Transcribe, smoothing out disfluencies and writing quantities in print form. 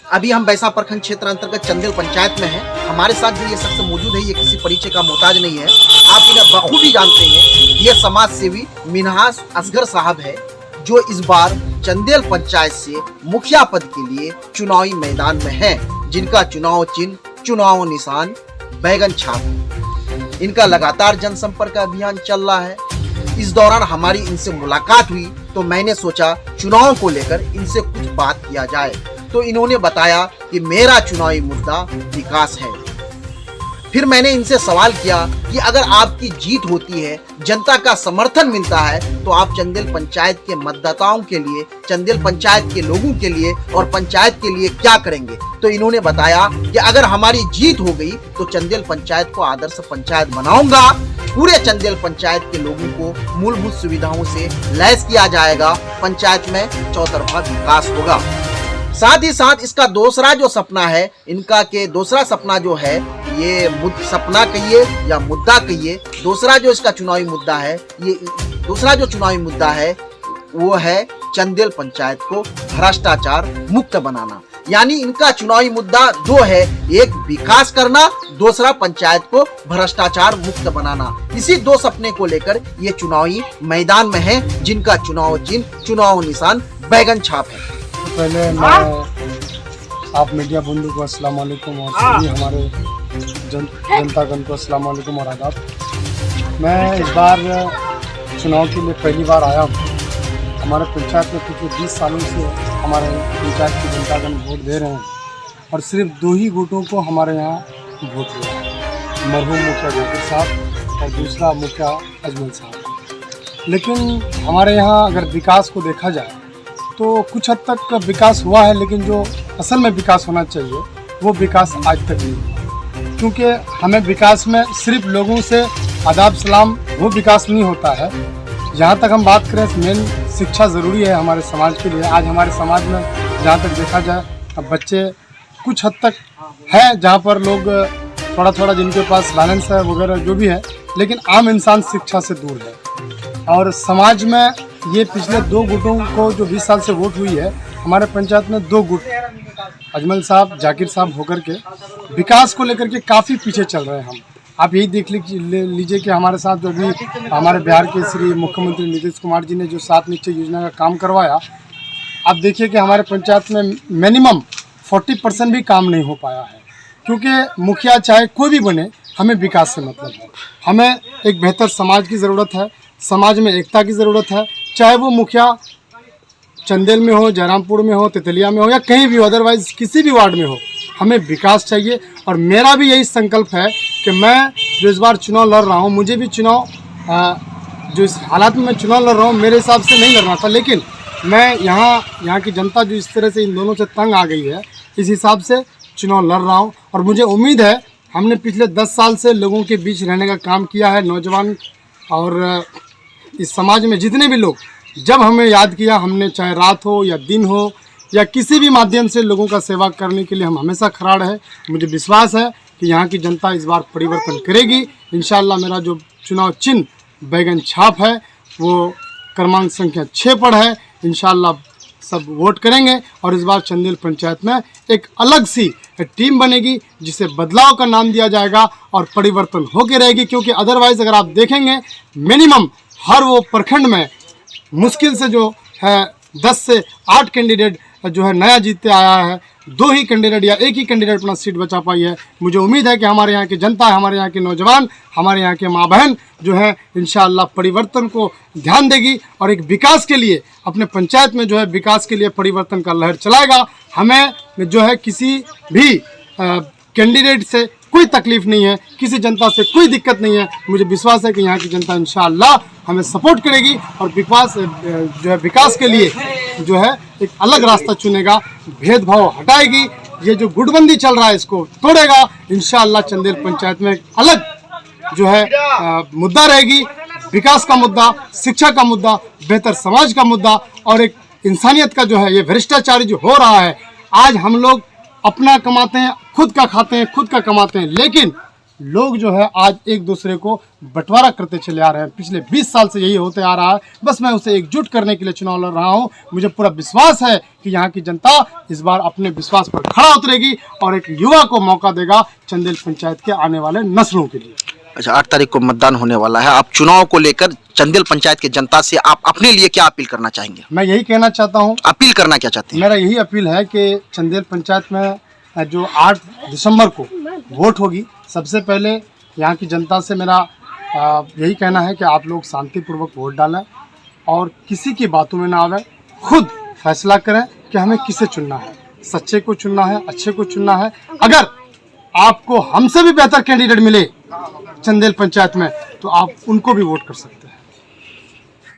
अभी हम बैसा प्रखंड क्षेत्र अंतर्गत चंदेल पंचायत में हैं। हमारे साथ जो ये शख्स मौजूद है, ये किसी परिचय का मोहताज नहीं है। आप इन्हें बखूबी जानते हैं। ये समाज सेवी मिन्हाज असगर साहब है, जो इस बार चंदेल पंचायत से मुखिया पद के लिए चुनावी मैदान में हैं, जिनका चुनाव चिन्ह, चुनाव निशान बैगन छाप। इनका लगातार जनसंपर्क अभियान चल रहा है। इस दौरान हमारी इनसे मुलाकात हुई तो मैंने सोचा चुनाव को लेकर इनसे कुछ बात किया जाए। तो इन्होंने बताया कि मेरा चुनावी मुद्दा विकास है। फिर मैंने इनसे सवाल किया कि अगर आपकी जीत होती है, जनता का समर्थन मिलता है, तो आप चंदेल पंचायत के मतदाताओं के लिए, चंदेल पंचायत के लोगों के लिए और पंचायत के लिए क्या करेंगे। तो इन्होंने बताया कि अगर हमारी जीत हो गई तो चंदेल पंचायत को आदर्श पंचायत बनाऊंगा। पूरे चंदेल पंचायत के लोगों को मूलभूत सुविधाओं से लैस किया जाएगा। पंचायत में चौतरफा विकास होगा। साथ ही साथ इसका दूसरा जो सपना है, इनका के दूसरा सपना जो है, ये सपना कहिए या मुद्दा कहिए, दूसरा जो इसका चुनावी मुद्दा है, ये दूसरा जो चुनावी मुद्दा है वो है चंदेल पंचायत को भ्रष्टाचार मुक्त बनाना। यानी इनका चुनावी मुद्दा दो है, एक विकास करना, दूसरा पंचायत को भ्रष्टाचार मुक्त बनाना। इसी दो सपने को लेकर ये चुनावी मैदान में है, जिनका चुनाव चिन्ह, चुनाव निशान बैगन छाप है। पहले मैं आप मीडिया बंधु को अस्सलाम वालेकुम और सभी हमारे जनतागण को अस्सलाम वालेकुम और आदाब। मैं इस बार चुनाव के लिए पहली बार आया हूँ। हमारे पंचायत में पिछले 20 सालों से हमारे पंचायत के जनतागण वोट दे रहे हैं और सिर्फ 2 ही गुटों को हमारे यहाँ वोट दिया है, मरहूम मुखिया जाकिर साहब और दूसरा मुखिया अजमल साहब। लेकिन हमारे यहाँ अगर विकास को देखा जाए तो कुछ हद तक विकास हुआ है, लेकिन जो असल में विकास होना चाहिए वो विकास आज तक नहीं हुआ। क्योंकि हमें विकास में सिर्फ लोगों से आदाब सलाम वो विकास नहीं होता है। जहाँ तक हम बात करें, मेन शिक्षा ज़रूरी है हमारे समाज के लिए। आज हमारे समाज में जहाँ तक देखा जाए, अब बच्चे कुछ हद तक है जहाँ पर लोग थोड़ा थोड़ा जिनके पास बैलेंस है वगैरह जो भी है, लेकिन आम इंसान शिक्षा से दूर है। और समाज में ये पिछले 2 गुटों को जो 20 साल से वोट हुई है, हमारे पंचायत में 2 गुट अजमल साहब, जाकिर साहब होकर के विकास को लेकर के काफ़ी पीछे चल रहे हैं हम। आप यही देख लीजिए कि हमारे साथ जो अभी हमारे बिहार के श्री मुख्यमंत्री नीतीश कुमार जी ने जो 7 निश्चय योजना का काम करवाया, आप देखिए कि हमारे पंचायत में मिनिमम 40% भी काम नहीं हो पाया है। क्योंकि मुखिया चाहे कोई भी बने, हमें विकास से मतलब है। हमें एक बेहतर समाज की ज़रूरत है, समाज में एकता की ज़रूरत है। चाहे वो मुखिया चंदेल में हो, जयरामपुर में हो, तितलिया में हो या कहीं भी हो, अदरवाइज़ किसी भी वार्ड में हो, हमें विकास चाहिए। और मेरा भी यही संकल्प है कि मैं जो इस बार चुनाव लड़ रहा हूँ, मुझे भी चुनाव जो इस हालात में मैं चुनाव लड़ रहा हूँ, मेरे हिसाब से नहीं लड़ना था, लेकिन मैं यहाँ की जनता जो इस तरह से इन दोनों से तंग आ गई है, इस हिसाब से चुनाव लड़ रहा हूँ। और मुझे उम्मीद है, हमने पिछले 10 साल से लोगों के बीच रहने का काम किया है। नौजवान और इस समाज में जितने भी लोग, जब हमें याद किया, हमने चाहे रात हो या दिन हो या किसी भी माध्यम से लोगों का सेवा करने के लिए हम हमेशा खड़ा रहे। मुझे विश्वास है कि यहाँ की जनता इस बार परिवर्तन करेगी। इंशाअल्लाह मेरा जो चुनाव चिन्ह बैगन छाप है वो क्रमांक संख्या 6 पर है। इंशाअल्लाह सब वोट करेंगे और इस बार चंदेल पंचायत में एक अलग सी टीम बनेगी, जिसे बदलाव का नाम दिया जाएगा और परिवर्तन होके रहेगी। क्योंकि अदरवाइज़ अगर आप देखेंगे, मिनिमम हर वो प्रखंड में मुश्किल से जो है 10 से 8 कैंडिडेट जो है नया जीतते आया है। 2 ही कैंडिडेट या 1 ही कैंडिडेट अपना सीट बचा पाई है। मुझे उम्मीद है कि हमारे यहाँ की जनता, हमारे यहाँ के नौजवान, हमारे यहाँ के माँ बहन जो है इंशाअल्लाह परिवर्तन को ध्यान देगी और एक विकास के लिए अपने पंचायत में जो है विकास के लिए परिवर्तन का लहर चलाएगा। हमें जो है किसी भी कैंडिडेट से कोई तकलीफ नहीं है, किसी जनता से कोई दिक्कत नहीं है। मुझे विश्वास है कि यहाँ की जनता इंशाअल्लाह हमें सपोर्ट करेगी और विकास के लिए जो है एक अलग रास्ता चुनेगा, भेदभाव हटाएगी। ये जो गुटबंदी चल रहा है इसको तोड़ेगा। इंशाअल्लाह चंदेल पंचायत में एक अलग जो है मुद्दा रहेगी, विकास का मुद्दा, शिक्षा का मुद्दा, बेहतर समाज का मुद्दा और एक इंसानियत का जो है ये भ्रष्टाचार जो हो रहा है। आज हम लोग अपना कमाते हैं, खुद का खाते हैं, खुद का कमाते हैं, लेकिन लोग जो है आज एक दूसरे को बंटवारा करते चले आ रहे हैं। पिछले 20 साल से यही होते आ रहा है। बस मैं उसे एकजुट करने के लिए चुनाव लड़ रहा हूं। मुझे पूरा विश्वास है कि यहाँ की जनता इस बार अपने विश्वास पर खड़ा उतरेगी और एक युवा को मौका देगा चंदेल पंचायत के आने वाले नस्लों के लिए। अच्छा, 8 तारीख को मतदान होने वाला है। आप चुनाव को लेकर चंदेल पंचायत की जनता से आप अपने लिए क्या अपील करना चाहेंगे? मैं यही कहना चाहता हूँ, अपील करना क्या चाहते हैं? मेरा यही अपील है कि चंदेल पंचायत में जो 8 दिसंबर को वोट होगी, सबसे पहले यहाँ की जनता से मेरा यही कहना है कि आप लोग शांतिपूर्वक वोट डालें और किसी की बातों में ना आवे, खुद फैसला करें कि हमें किसे चुनना है, सच्चे को चुनना है, अच्छे को चुनना है। अगर आपको हमसे भी बेहतर कैंडिडेट मिले चंदेल पंचायत में तो आप उनको भी वोट कर सकते हैं।